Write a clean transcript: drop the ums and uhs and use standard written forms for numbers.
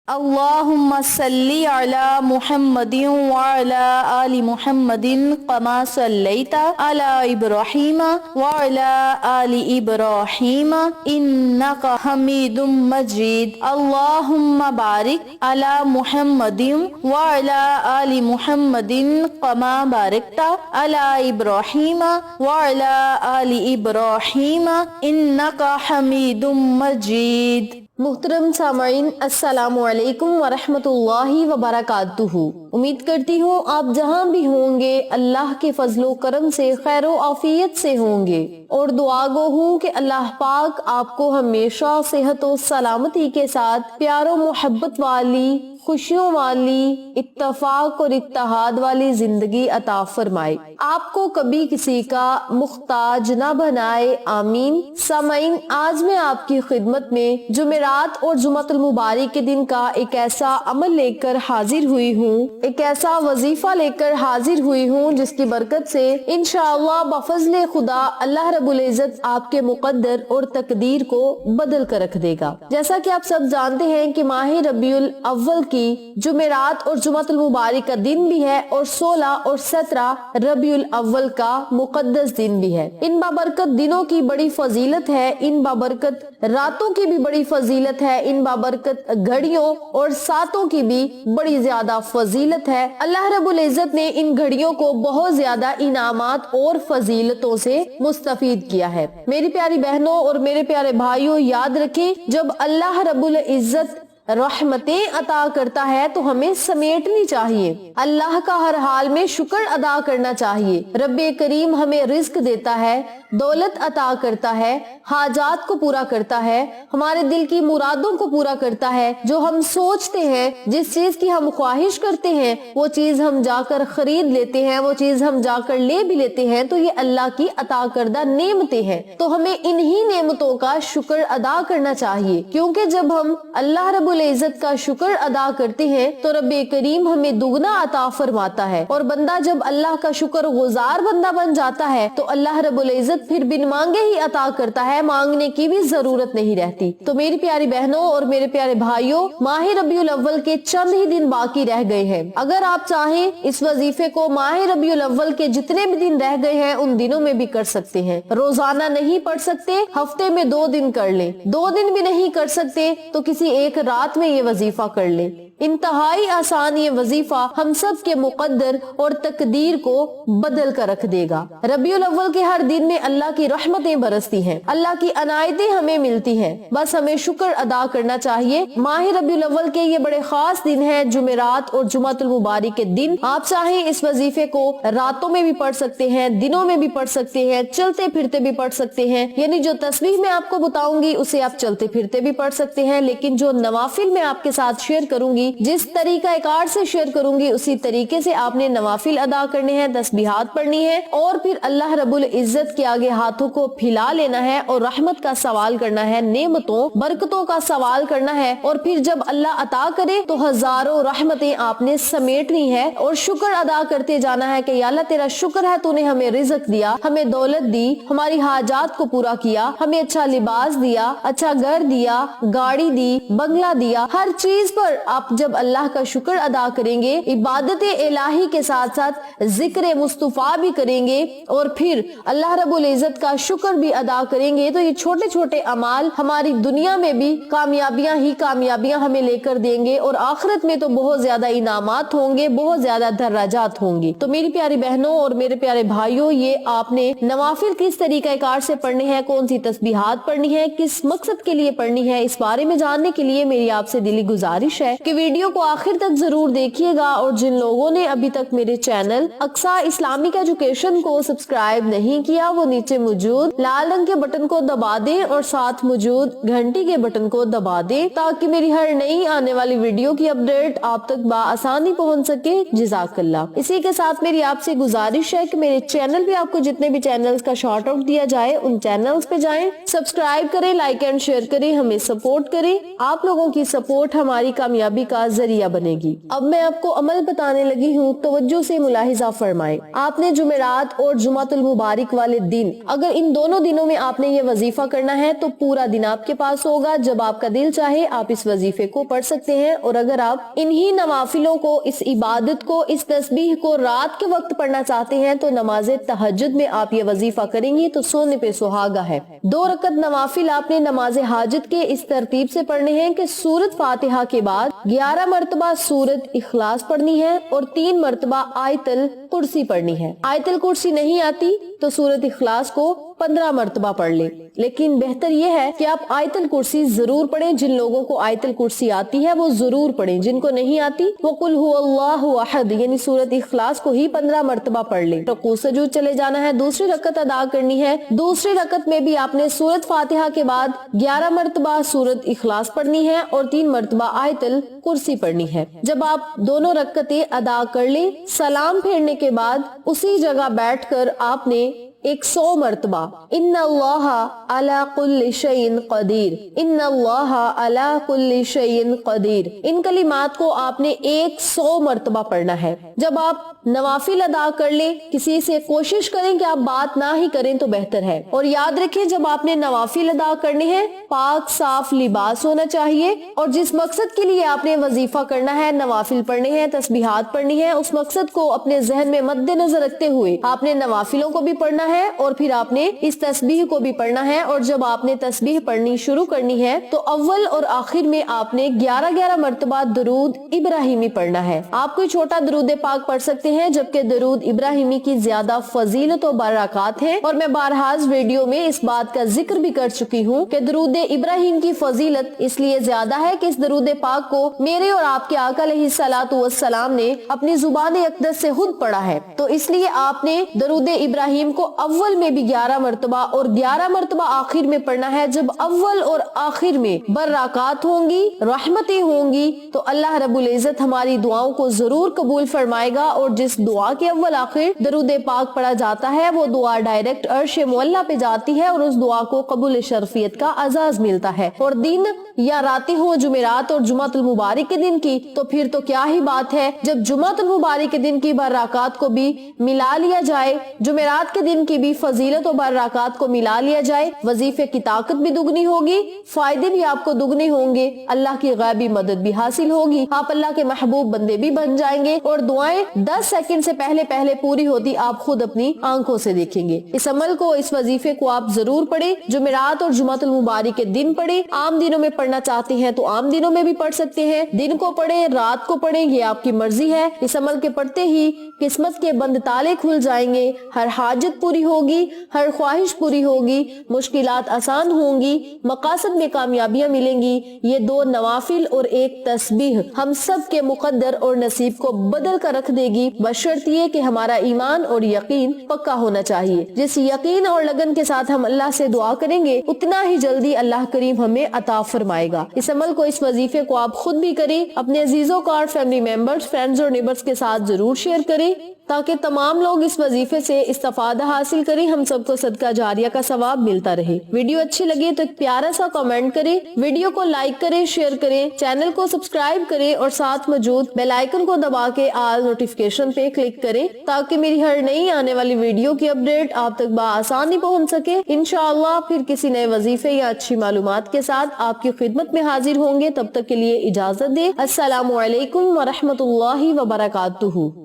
اللهم صل على محمد وعلى آل محمد كما صليت على إبراهيم وعلى آل إبراهيم إنك حميد مجيد اللهم بارك على محمد وعلى آل محمد كما باركت على إبراهيم وعلى آل إبراهيم إنك حميد مجيد۔ محترم سامعین، السلام علیکم ورحمۃ اللہ وبرکاتہ۔ امید کرتی ہوں آپ جہاں بھی ہوں گے اللہ کے فضل و کرم سے خیر و عافیت سے ہوں گے، اور دعا گو ہوں کہ اللہ پاک آپ کو ہمیشہ صحت و سلامتی کے ساتھ پیار و محبت والی، خوشیوں والی، اتفاق اور اتحاد والی زندگی عطا فرمائے، آپ کو کبھی کسی کا محتاج نہ بنائے، آمین۔ سامعین، آج میں آپ کی خدمت میں جمعرات اور جمعۃ المبارک کے دن کا ایک ایسا عمل لے کر حاضر ہوئی ہوں، ایک ایسا وظیفہ لے کر حاضر ہوئی ہوں جس کی برکت سے انشاءاللہ بفضل خدا اللہ رب العزت آپ کے مقدر اور تقدیر کو بدل کر رکھ دے گا۔ جیسا کہ آپ سب جانتے ہیں کہ ماہ ربیع الاول کی جمعرات اور جمعۃ المبارک کا دن بھی ہے، اور 16 اور 17 ربیع الاول کا مقدس دن بھی ہے۔ ان بابرکت دنوں کی بڑی فضیلت ہے، ان بابرکت راتوں کی بھی بڑی فضیلت ہے، ان بابرکت گھڑیوں اور ساتوں کی بھی بڑی زیادہ فضیلت ہے۔ اللہ رب العزت نے ان گھڑیوں کو بہت زیادہ انعامات اور فضیلتوں سے مستفید کیا ہے۔ میری پیاری بہنوں اور میرے پیارے بھائیوں، یاد رکھیں، جب اللہ رب العزت رحمتیں عطا کرتا ہے تو ہمیں سمیٹنی چاہیے، اللہ کا ہر حال میں شکر ادا کرنا چاہیے۔ رب کریم ہمیں رزق دیتا ہے، دولت عطا کرتا ہے، حاجات کو پورا کرتا ہے، ہمارے دل کی مرادوں کو پورا کرتا ہے۔ جو ہم سوچتے ہیں، جس چیز کی ہم خواہش کرتے ہیں، وہ چیز ہم جا کر خرید لیتے ہیں، وہ چیز ہم جا کر لے بھی لیتے ہیں، تو یہ اللہ کی عطا کردہ نعمتیں ہیں۔ تو ہمیں انہی نعمتوں کا شکر ادا کرنا چاہیے، کیونکہ جب ہم اللہ رب العزت کا شکر ادا کرتے ہیں تو رب کریم ہمیں دگنا عطا فرماتا ہے، اور بندہ جب اللہ کا شکر گزار بندہ بن جاتا ہے تو اللہ رب العزت پھر بن مانگے ہی عطا کرتا ہے، مانگنے کی بھی ضرورت نہیں رہتی۔ تو میری پیاری بہنوں اور میرے پیارے بھائیوں، ماہ ربیع الاول کے چند ہی دن باقی رہ گئے ہیں۔ اگر آپ چاہیں اس وظیفے کو ماہ ربیع الاول کے جتنے بھی دن رہ گئے ہیں ان دنوں میں بھی کر سکتے ہیں۔ روزانہ نہیں پڑھ سکتے، ہفتے میں 2 دن کر لیں، 2 دن بھی نہیں کر سکتے تو کسی ایک رات میں یہ وظیفہ کر لیں۔ انتہائی آسان یہ وظیفہ ہم سب کے مقدر اور تقدیر کو بدل کر رکھ دے گا۔ ربیع الاول کے ہر دن میں اللہ کی رحمتیں برستی ہیں، اللہ کی عنایتیں ہمیں ملتی ہیں، بس ہمیں شکر ادا کرنا چاہیے۔ ماہ ربیع الاول کے یہ بڑے خاص دن ہیں، جمعرات اور جمعۃ المبارک کے دن۔ آپ چاہیں اس وظیفے کو راتوں میں بھی پڑھ سکتے ہیں، دنوں میں بھی پڑھ سکتے ہیں، چلتے پھرتے بھی پڑھ سکتے ہیں، یعنی جو تسبیح میں آپ کو بتاؤں گی اسے آپ چلتے پھرتے بھی پڑھ سکتے ہیں، لیکن جو نوافل میں آپ کے ساتھ شیئر کروں گی، جس طریقہ کار سے شیئر کروں گی اسی طریقے سے آپ نے نوافل ادا کرنے ہیں، تسبیحات پڑھنی ہے، اور پھر اللہ رب العزت کے آگے ہاتھوں کو پھیلا لینا ہے اور رحمت کا سوال کرنا ہے، نعمتوں برکتوں کا سوال کرنا ہے، اور پھر جب اللہ عطا کرے تو ہزاروں رحمتیں آپ نے سمیٹنی ہے اور شکر ادا کرتے جانا ہے کہ یا اللہ تیرا شکر ہے، تو نے ہمیں رزق دیا، ہمیں دولت دی، ہماری حاجات کو پورا کیا، ہمیں اچھا لباس دیا، اچھا گھر دیا، گاڑی دی، بنگلہ دیا۔ ہر چیز پر آپ جب اللہ کا شکر ادا کریں گے، عبادت الہی کے ساتھ ساتھ ذکر مصطفیٰ بھی کریں گے، اور پھر اللہ رب العزت کا شکر بھی ادا کریں گے، تو یہ چھوٹے چھوٹے اعمال ہماری دنیا میں بھی کامیابیاں ہی کامیابیاں ہمیں لے کر دیں گے، اور آخرت میں تو بہت زیادہ انعامات ہوں گے، بہت زیادہ درجات ہوں گی۔ تو میری پیاری بہنوں اور میرے پیارے بھائیوں، یہ آپ نے نوافل کس طریقہ کار سے پڑھنے ہیں، کون سی تسبیحات پڑھنی ہے، کس مقصد کے لیے پڑھنی ہے، اس بارے میں جاننے کے لیے میری آپ سے دلی گزارش ہے کہ ویڈیو کو آخر تک ضرور دیکھیے گا، اور جن لوگوں نے ابھی تک میرے چینل اقصیٰ اسلامک ایجوکیشن کو سبسکرائب نہیں کیا، وہ نیچے موجود لال رنگ کے بٹن کو دبا دیں اور ساتھ موجود گھنٹی کے بٹن کو دبا دیں، تاکہ میری ہر نئی آنے والی ویڈیو کی اپڈیٹ آپ تک بآسانی پہنچ سکے۔ جزاک اللہ۔ اسی کے ساتھ میری آپ سے گزارش ہے کہ میرے چینل پہ آپ کو جتنے بھی چینلز کا شارٹ آؤٹ دیا جائے ان چینلز پہ جائیں، سبسکرائب کریں، لائک اینڈ شیئر کریں، ہمیں سپورٹ کریں۔ آپ لوگوں کی سپورٹ ہماری کامیابی کا کا ذریعہ بنے گی۔ اب میں آپ کو عمل بتانے لگی ہوں، توجہ سے ملاحظہ فرمائیں۔ آپ نے جمعرات اور جمعۃ المبارک والے دن، اگر ان دونوں دنوں میں آپ نے یہ وظیفہ کرنا ہے تو پورا دن آپ کے پاس ہوگا۔ جب آپ کا دل چاہے آپ اس وظیفے کو پڑھ سکتے ہیں، اور اگر آپ انہی نوافلوں کو، اس عبادت کو، اس تسبیح کو رات کے وقت پڑھنا چاہتے ہیں تو نماز تہجد میں آپ یہ وظیفہ کریں گی تو سونے پہ سہاگا ہے۔ 2 رکعت نوافل آپ نے نماز حاجت کے اس ترتیب سے پڑھنے ہیں کہ سورۃ فاتحہ کے بعد 11 مرتبہ سورۃ اخلاص پڑھنی ہے اور 3 مرتبہ آیت الکرسی پڑھنی ہے۔ آیت الکرسی نہیں آتی تو سورۃ اخلاص کو 15 مرتبہ پڑھ لیں، لیکن بہتر یہ ہے کہ آپ آیت الکرسی ضرور پڑھیں۔ جن لوگوں کو آیت الکرسی آتی ہے وہ ضرور پڑھیں، جن کو نہیں آتی وہ قل هو اللہ احد یعنی سورۃ اخلاص کو ہی 15 مرتبہ پڑھ لیں۔ رکوع سجود چلے جانا ہے، دوسری رکعت ادا کرنی ہے۔ دوسری رکعت میں بھی آپ نے سورۃ فاتحہ کے بعد 11 مرتبہ سورۃ اخلاص پڑھنی ہے اور 3 مرتبہ آیت الکرسی پڑھنی ہے۔ جب آپ دونوں رکعتیں ادا کر لیں، سلام پھیرنے کے بعد اسی جگہ بیٹھ کر آپ نے 100 مرتبہ ان اللہ علی کل شیء قدیر، ان اللہ علی کل شیء قدیر، ان کلمات کو آپ نے 100 مرتبہ پڑھنا ہے۔ جب آپ نوافل ادا کر لیں، کسی سے کوشش کریں کہ آپ بات نہ ہی کریں تو بہتر ہے، اور یاد رکھیں جب آپ نے نوافل ادا کرنے ہیں پاک صاف لباس ہونا چاہیے، اور جس مقصد کے لیے آپ نے وظیفہ کرنا ہے، نوافل پڑھنے ہیں، تسبیحات پڑھنی ہے، اس مقصد کو اپنے ذہن میں مد نظر رکھتے ہوئے آپ نے نوافلوں کو بھی پڑھنا ہے اور پھر آپ نے اس تسبیح کو بھی پڑھنا ہے۔ اور جب آپ نے تسبیح پڑھنی شروع کرنی ہے تو اول اور آخر میں آپ نے 11 مرتبہ درود ابراہیمی پڑھنا ہے۔ آپ کوئی چھوٹا درود پاک پڑھ سکتے ہیں، جبکہ درود ابراہیمی کی زیادہ فضیلت و برکات ہے، اور میں بارہاز ویڈیو میں اس بات کا ذکر بھی کر چکی ہوں کہ درود ابراہیم کی فضیلت اس لیے زیادہ ہے کہ اس درود پاک کو میرے اور آپ کے آقا علیہ الصلوۃ والسلام نے اپنی زبان اقدس سے خود پڑھا ہے، تو اس لیے آپ نے درود ابراہیم کو اول میں بھی 11 مرتبہ اور 11 مرتبہ آخر میں پڑھنا ہے۔ جب اول اور آخر میں برکات ہوں گی، رحمتیں ہوں گی، تو اللہ رب العزت ہماری دعاؤں کو ضرور قبول فرمائے گا، اور جس دعا کے اول آخر درود پاک پڑھا جاتا ہے وہ دعا ڈائریکٹ عرش معلیٰ پہ جاتی ہے اور اس دعا کو قبول شرفیت کا اعزاز ملتا ہے۔ اور دن یا راتیں ہوں جمعرات اور جمعۃ المبارک کے دن کی تو پھر تو کیا ہی بات ہے، جب جمعۃ المبارک کے دن کی برکات کو بھی ملا لیا جائے، جمعرات کے دن کی بھی فضیلت و برکات کو ملا لیا جائے، وظیفے کی طاقت بھی دگنی ہوگی، فائدے بھی آپ کو دگنے ہوں گے، اللہ کی غیبی مدد بھی حاصل ہوگی، آپ اللہ کے محبوب بندے بھی بن جائیں گے، اور دعائیں 10 سیکنڈ سے پہلے پوری ہوتی آپ خود اپنی آنکھوں سے دیکھیں گے۔ اس عمل کو، اس وظیفے کو آپ ضرور پڑھیں، جمعرات اور جمعۃ المبارک کے دن پڑھیں، عام دنوں میں پڑھنا چاہتے ہیں تو عام دنوں میں بھی پڑھ سکتے ہیں، دن کو پڑھیں، رات کو پڑھیں، یہ آپ کی مرضی ہے۔ اس عمل کے پڑھتے ہی قسمت کے بند تالے کھل جائیں گے، ہر حاجت پوری ہوگی، ہر خواہش پوری ہوگی، مشکلات آسان ہوں گی، مقاصد میں کامیابیاں ملیں گی۔ یہ 2 نوافل اور 1 تسبیح ہم سب کے مقدر اور نصیب کو بدل کر رکھ دے گی، بشرط یہ کہ ہمارا ایمان اور یقین پکا ہونا چاہیے۔ جس یقین اور لگن کے ساتھ ہم اللہ سے دعا کریں گے اتنا ہی جلدی اللہ کریم ہمیں عطا فرمائے گا۔ اس عمل کو، اس وظیفے کو آپ خود بھی کریں، اپنے عزیزوں کا اور فیملی ممبرز، فرینڈز اور نیبرز کے ساتھ ضرور شیئر کریں تاکہ تمام لوگ اس وظیفے سے استفادہ حاصل کریں، ہم سب کو صدقہ جاریہ کا ثواب ملتا رہے۔ ویڈیو اچھی لگے تو ایک پیارا سا کمنٹ کریں، ویڈیو کو لائک کریں، شیئر کریں، چینل کو سبسکرائب کریں اور ساتھ موجود بیل آئیکن کو دبا کے آل نوٹیفیکیشن پہ کلک کریں تاکہ میری ہر نئی آنے والی ویڈیو کی اپڈیٹ آپ تک بآسانی پہنچ سکے۔ انشاءاللہ پھر کسی نئے وظیفے یا اچھی معلومات کے ساتھ آپ کی خدمت میں حاضر ہوں گے، تب تک کے لیے اجازت دیں۔ السلام علیکم ورحمۃ اللہ وبرکاتہ۔